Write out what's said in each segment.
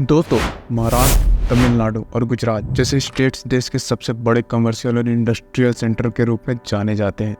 दोस्तों, महाराष्ट्र, तमिलनाडु और गुजरात जैसे स्टेट्स देश के सबसे बड़े कमर्शियल और इंडस्ट्रियल सेंटर के रूप में जाने जाते हैं।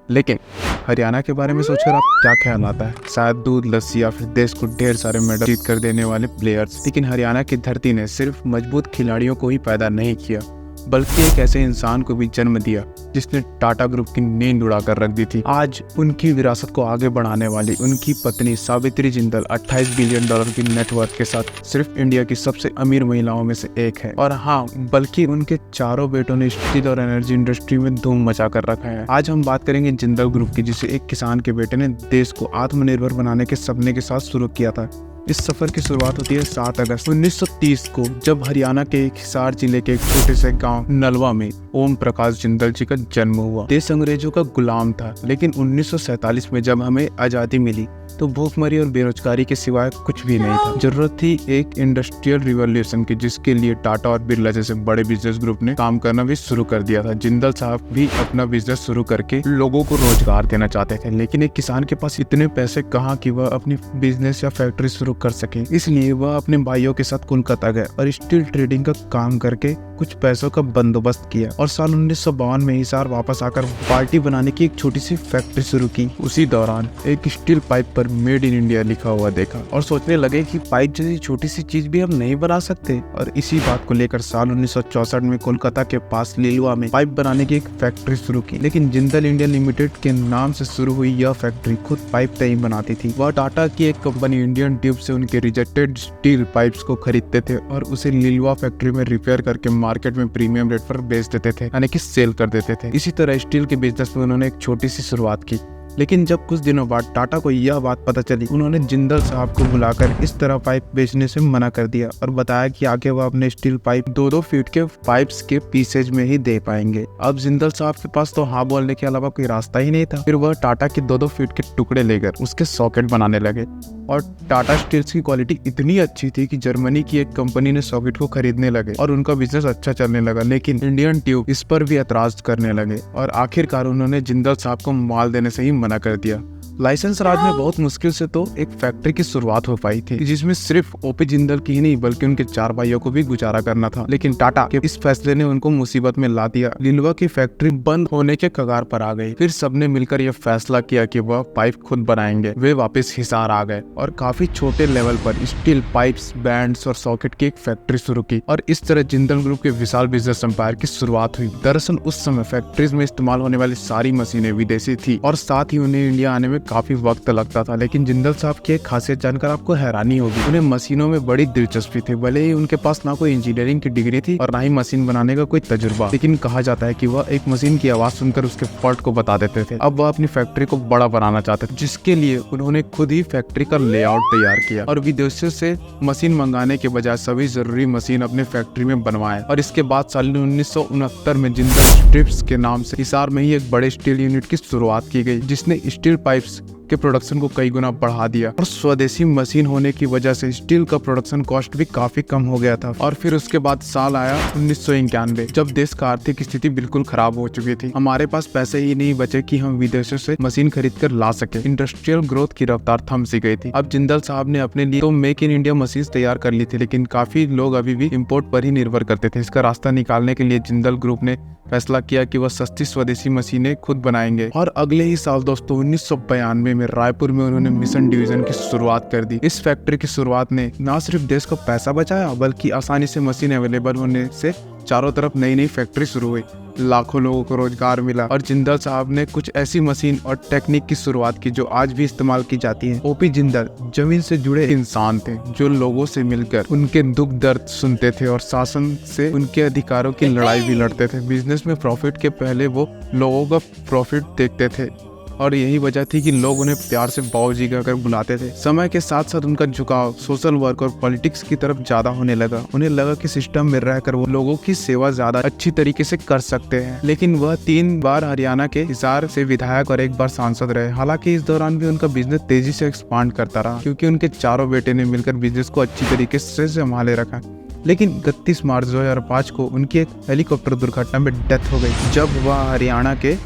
लेकिन हरियाणा के बारे में सोचकर आप क्या ख्याल आता है? शायद दूध, लस्सी या फिर देश को ढेर सारे मेडल जीत कर देने वाले प्लेयर्स। लेकिन हरियाणा की धरती ने सिर्फ मजबूत खिलाड़ियों को ही पैदा नहीं किया, बल्कि एक ऐसे इंसान को भी जन्म दिया जिसने टाटा ग्रुप की नींद उड़ाकर रख दी थी। आज उनकी विरासत को आगे बढ़ाने वाली उनकी पत्नी सावित्री जिंदल 28 बिलियन डॉलर की नेटवर्थ के साथ सिर्फ इंडिया की सबसे अमीर महिलाओं में से एक है। और हाँ, बल्कि उनके चारों बेटों ने स्टील और एनर्जी इंडस्ट्री में धूम मचा कर रखा है। आज हम बात करेंगे जिंदल ग्रुप की, जिसे एक किसान के बेटे ने देश को आत्मनिर्भर बनाने के सपने के साथ शुरू किया था। इस सफर की शुरुआत होती है 7 अगस्त 1930 को, जब हरियाणा के एक हिसार जिले के एक छोटे से गांव नलवा में ओम प्रकाश जिंदल जी का जन्म हुआ। देश अंग्रेजों का गुलाम था, लेकिन 1947 में जब हमें आजादी मिली तो भूखमरी और बेरोजगारी के सिवाय कुछ भी नहीं था। जरूरत थी एक इंडस्ट्रियल रिवॉल्यूशन की, जिसके लिए टाटा और बिरला जैसे बड़े बिजनेस ग्रुप ने काम करना भी शुरू कर दिया था। जिंदल साहब भी अपना बिजनेस शुरू करके लोगों को रोजगार देना चाहते थे, लेकिन एक किसान के पास इतने पैसे कहाँ कि वह अपनी बिजनेस या फैक्ट्री शुरू कर सके। इसलिए वह अपने भाइयों के साथ कोलकाता गए और स्टील ट्रेडिंग का काम करके कुछ पैसों का बंदोबस्त किया और साल 1952 में हिसार वापस आकर पार्टी बनाने की एक छोटी सी फैक्ट्री शुरू की। उसी दौरान एक स्टील पाइप पर मेड इन इंडिया लिखा हुआ देखा और सोचने लगे कि पाइप जैसी छोटी सी चीज भी हम नहीं बना सकते। और इसी बात को लेकर साल 1964 में कोलकाता के पास लीलवा में पाइप बनाने की एक फैक्ट्री शुरू की। लेकिन जिंदल इंडिया लिमिटेड के नाम से शुरू हुई यह फैक्ट्री खुद पाइप नहीं बनाती थी। वह टाटा की एक कंपनी इंडियन ट्यूब से उनके रिजेक्टेड स्टील पाइप्स को खरीदते थे और उसे लीलवा फैक्ट्री में रिपेयर करके मार्केट में प्रीमियम रेट पर बेच देते थे, यानी कि सेल कर देते थे। इसी तरह स्टील के बिजनेस में उन्होंने एक छोटी सी शुरुआत की। लेकिन जब कुछ दिनों बाद टाटा को यह बात पता चली, उन्होंने जिंदल साहब को बुलाकर इस तरह पाइप बेचने से मना कर दिया और बताया कि आगे वह अपने स्टील पाइप 2-2 फीट के पाइप्स के पीसेज में ही दे पाएंगे। अब जिंदल साहब के पास तो हाँ बोलने के अलावा कोई रास्ता ही नहीं था। फिर वह टाटा के 2-2 फीट के टुकड़े लेकर उसके सॉकेट बनाने लगे और टाटा स्टील्स की क्वालिटी इतनी अच्छी थी कि जर्मनी की एक कंपनी ने सॉकेट को खरीदने लगे और उनका बिजनेस अच्छा चलने लगा। लेकिन इंडियन ट्यूब इस पर भी एतराज करने लगे और आखिरकार उन्होंने जिंदल साहब को माल देने से ही मना कर दिया। लाइसेंस राज में बहुत मुश्किल से तो एक फैक्ट्री की शुरुआत हो पाई थी, जिसमें सिर्फ ओपी जिंदल की ही नहीं बल्कि उनके 4 भाइयों को भी गुजारा करना था। लेकिन टाटा के इस फैसले ने उनको मुसीबत में ला दिया। लीलवा की फैक्ट्री बंद होने के कगार पर आ गई। फिर सबने मिलकर यह फैसला किया कि वह पाइप खुद बनाएंगे। वे वापस हिसार आ गए और काफी छोटे लेवल पर स्टील पाइप्स, बैंड्स और सॉकेट की एक फैक्ट्री शुरू की और इस तरह जिंदल ग्रुप के विशाल बिजनेस एम्पायर की शुरुआत हुई। दरअसल उस समय फैक्ट्रीज में इस्तेमाल होने वाली सारी मशीनें विदेशी थी और साथ ही उन्हें इंडिया आने में काफी वक्त लगता था। लेकिन जिंदल साहब की एक खासियत जानकर आपको हैरानी होगी, उन्हें मशीनों में बड़ी दिलचस्पी थी। भले ही उनके पास ना कोई इंजीनियरिंग की डिग्री थी और ना ही मशीन बनाने का कोई तजुर्बा, लेकिन कहा जाता है कि वह एक मशीन की आवाज सुनकर उसके फॉल्ट को बता देते थे। अब वह अपनी फैक्ट्री को बड़ा बनाना चाहते थे, जिसके लिए उन्होंने खुद ही फैक्ट्री का लेआउट तैयार किया और विदेशों से मशीन मंगाने के बजाय सभी जरूरी मशीन अपने फैक्ट्री में बनवाए। और इसके बाद साल 1969 में जिंदल स्ट्रिप्स के नाम से हिसार में ही एक बड़े स्टील यूनिट की शुरुआत की गई, जिसने स्टील पाइप्स के प्रोडक्शन को कई गुना बढ़ा दिया। और स्वदेशी मशीन होने की वजह से स्टील का प्रोडक्शन कॉस्ट भी काफी कम हो गया था। और फिर उसके बाद साल आया 1991, जब देश का आर्थिक स्थिति बिल्कुल खराब हो चुकी थी। हमारे पास पैसे ही नहीं बचे कि हम विदेशों से मशीन खरीद कर ला सके। इंडस्ट्रियल ग्रोथ की रफ्तार थम सी गई थी। अब जिंदल साहब ने अपने लिए तो मेक इन इंडिया मशीन तैयार कर ली थी, लेकिन काफी लोग अभी भी इम्पोर्ट पर ही निर्भर करते थे। इसका रास्ता निकालने के लिए जिंदल ग्रुप ने फैसला किया कि वह सस्ती स्वदेशी मशीनें खुद बनाएंगे। और अगले ही साल दोस्तों 1992 में रायपुर में उन्होंने मिशन डिवीजन की शुरुआत कर दी। इस फैक्ट्री की शुरुआत ने न सिर्फ देश को पैसा बचाया, बल्कि आसानी से मशीन अवेलेबल होने से चारों तरफ नई नई फैक्ट्री शुरू हुई। लाखों लोगों को रोजगार मिला और जिंदल साहब ने कुछ ऐसी मशीन और टेक्निक की शुरुआत की जो आज भी इस्तेमाल की जाती है। ओपी जिंदल जमीन से जुड़े इंसान थे, जो लोगों से मिलकर उनके दुख दर्द सुनते थे और शासन से उनके अधिकारों की लड़ाई भी लड़ते थे। बिजनेस में प्रॉफिट के पहले वो लोगों का प्रॉफिट देखते थे और यही वजह थी कि लोग उन्हें प्यार से बाबूजी कहकर बुलाते थे। समय के साथ साथ उनका झुकाव सोशल वर्क और पॉलिटिक्स की तरफ ज्यादा होने लगा। उन्हें लगा कि सिस्टम में रहकर वो लोगों की सेवा ज्यादा अच्छी तरीके से कर सकते हैं। लेकिन वह 3 बार हरियाणा के हिसार से विधायक और 1 बार सांसद रहे। हालांकि इस दौरान भी उनका बिजनेस तेजी से एक्सपांड करता रहा, क्योंकि उनके चारों बेटे ने मिलकर बिजनेस को अच्छी तरीके से संभाले रखा। लेकिन 31 मार्च 2005 को उनकी एक हेलीकॉप्टर दुर्घटना में डेथ हो गई, जब वह हरियाणा के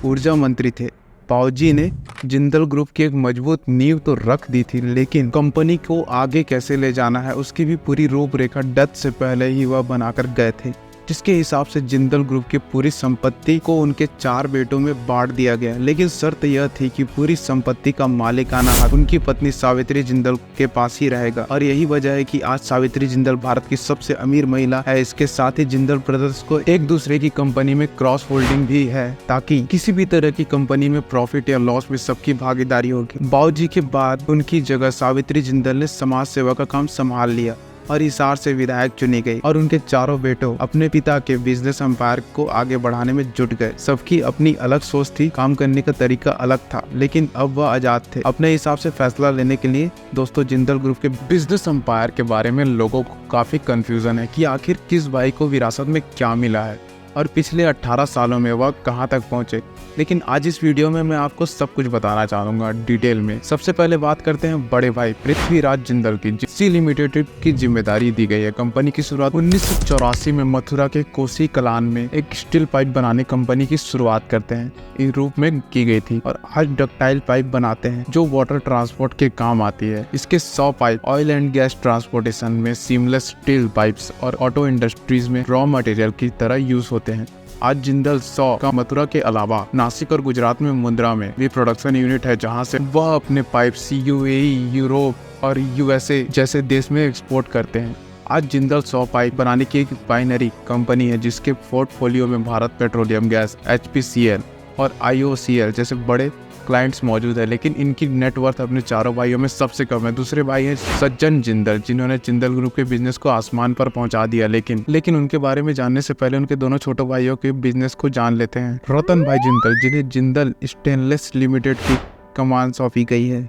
ऊर्जा मंत्री थे। बाबूजी ने जिंदल ग्रुप की एक मजबूत नींव तो रख दी थी, लेकिन कंपनी को आगे कैसे ले जाना है उसकी भी पूरी रूपरेखा डेथ से पहले ही वह बनाकर गए थे, जिसके हिसाब से जिंदल ग्रुप की पूरी संपत्ति को उनके 4 बेटों में बांट दिया गया। लेकिन शर्त यह थी कि पूरी संपत्ति का मालिकाना हक उनकी पत्नी सावित्री जिंदल के पास ही रहेगा, और यही वजह है कि आज सावित्री जिंदल भारत की सबसे अमीर महिला है। इसके साथ ही जिंदल ब्रदर्स को एक दूसरे की कंपनी में क्रॉस होल्डिंग भी है, ताकि किसी भी तरह की कंपनी में प्रॉफिट या लॉस में सबकी भागीदारी होगी। बाबूजी के बाद उनकी जगह सावित्री जिंदल ने समाज सेवा का काम संभाल लिया और हिसार से विधायक चुनी गई, और उनके चारों बेटों अपने पिता के बिजनेस एम्पायर को आगे बढ़ाने में जुट गए। सबकी अपनी अलग सोच थी, काम करने का तरीका अलग था, लेकिन अब वह आजाद थे अपने हिसाब से फैसला लेने के लिए। दोस्तों, जिंदल ग्रुप के बिजनेस एम्पायर के बारे में लोगों को काफी कंफ्यूजन है कि आखिर किस भाई को विरासत में क्या मिला है और पिछले 18 सालों में वह कहां तक पहुंचे। लेकिन आज इस वीडियो में मैं आपको सब कुछ बताना चाहूंगा डिटेल में। सबसे पहले बात करते हैं बड़े भाई पृथ्वीराज जिंदल की, जिसे लिमिटेड की जिम्मेदारी दी गई है। कंपनी की शुरुआत 1984 में मथुरा के कोसी कलान में एक स्टील पाइप बनाने कंपनी की शुरुआत करते हैं इस रूप में की गई थी, और आज डक्टाइल पाइप बनाते हैं जो वाटर ट्रांसपोर्ट के काम आती है। इसके 100 pipe oil and gas transportation में, सीमलेस स्टील पाइप्स और ऑटो इंडस्ट्रीज में रॉ मटेरियल की तरह यूज होते हैं। आज जिंदल 100 का मथुरा के अलावा नासिक और गुजरात में मुंद्रा में भी प्रोडक्शन यूनिट है, जहां से वह अपने पाइप UAE, यूरोप और USA जैसे देश में एक्सपोर्ट करते हैं। आज जिंदल 100 पाइप बनाने की एक बाइनरी कंपनी है, जिसके पोर्टफोलियो में भारत पेट्रोलियम गैस, HPCL और IOCL जैसे बड़े क्लाइंट्स मौजूद है। लेकिन इनकी नेटवर्थ अपने चारों भाइयों में सबसे कम है। दूसरे भाई हैं सज्जन जिंदल, जिन्होंने जिंदल ग्रुप के बिजनेस को आसमान पर पहुंचा दिया। लेकिन उनके बारे में जानने से पहले उनके दोनों छोटे भाइयों के बिजनेस को जान लेते हैं। रतन भाई जिंदल, जिन्हें जिंदल स्टेनलेस लिमिटेड की कमान सौंपी गई है।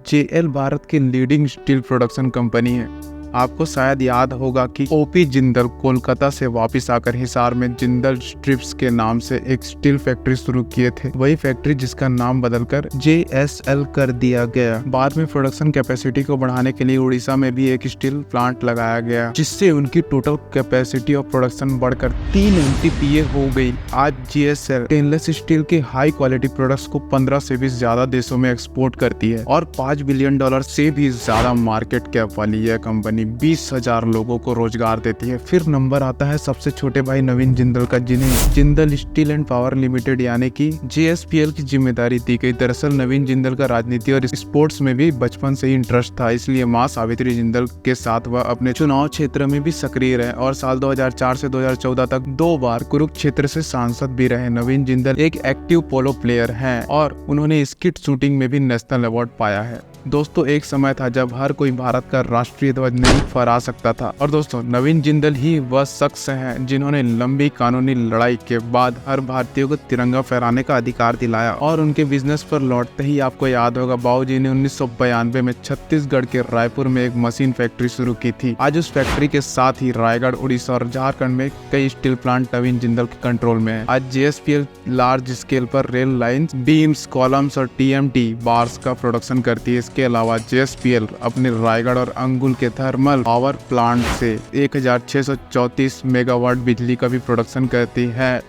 JL भारत की लीडिंग स्टील प्रोडक्शन कंपनी है। आपको शायद याद होगा कि OP जिंदल कोलकाता से वापस आकर हिसार में जिंदल स्ट्रिप्स के नाम से एक स्टील फैक्ट्री शुरू किए थे। वही फैक्ट्री जिसका नाम बदलकर JSL कर दिया गया। बाद में प्रोडक्शन कैपेसिटी को बढ़ाने के लिए उड़ीसा में भी एक स्टील प्लांट लगाया गया, जिससे उनकी टोटल कैपेसिटी ऑफ प्रोडक्शन बढ़कर 3 MTPA हो गई। आज JSL स्टेनलेस स्टील के हाई क्वालिटी प्रोडक्ट्स को 15 से भी ज्यादा देशों में एक्सपोर्ट करती है, और $5 बिलियन से भी ज्यादा मार्केट कैप वाली यह कंपनी 20,000 लोगों को रोजगार देती है। फिर नंबर आता है सबसे छोटे भाई नवीन जिंदल का, जिन्हें Jindal steel and power limited यानी कि JSPL की जिम्मेदारी दी गई। दरअसल नवीन जिंदल का राजनीति और स्पोर्ट्स में भी बचपन से ही इंटरेस्ट था, इसलिए मां सावित्री जिंदल के साथ वह अपने चुनाव क्षेत्र में भी सक्रिय रहे, और साल 2004 से 2014 तक 2 बार कुरुक्षेत्र से सांसद भी रहे। नवीन जिंदल एक एक्टिव पोलो प्लेयर हैं, और उन्होंने स्किट शूटिंग में भी नेशनल अवार्ड पाया है। दोस्तों, एक समय था जब हर कोई भारत का राष्ट्रीय ध्वज नहीं फहरा सकता था, और दोस्तों नवीन जिंदल ही वह शख्स हैं जिन्होंने लंबी कानूनी लड़ाई के बाद हर भारतीय को तिरंगा फहराने का अधिकार दिलाया। और उनके बिजनेस पर लौटते ही आपको याद होगा, बाबूजी ने 1992 में छत्तीसगढ़ के रायपुर में एक मशीन फैक्ट्री शुरू की थी। आज उस फैक्ट्री के साथ ही रायगढ़, उड़ीसा और झारखंड में कई स्टील प्लांट नवीन जिंदल के कंट्रोल में है। आज JSPL लार्ज स्केल पर रेल लाइन्स, बीम्स, कॉलम्स और TMT बार्स का प्रोडक्शन करती है। इसके अलावा JSPL अपने रायगढ़ और अंगुल के थर्मल पावर प्लांट से 1634 मेगावाट बिजली का भी प्रोडक्शन करती है।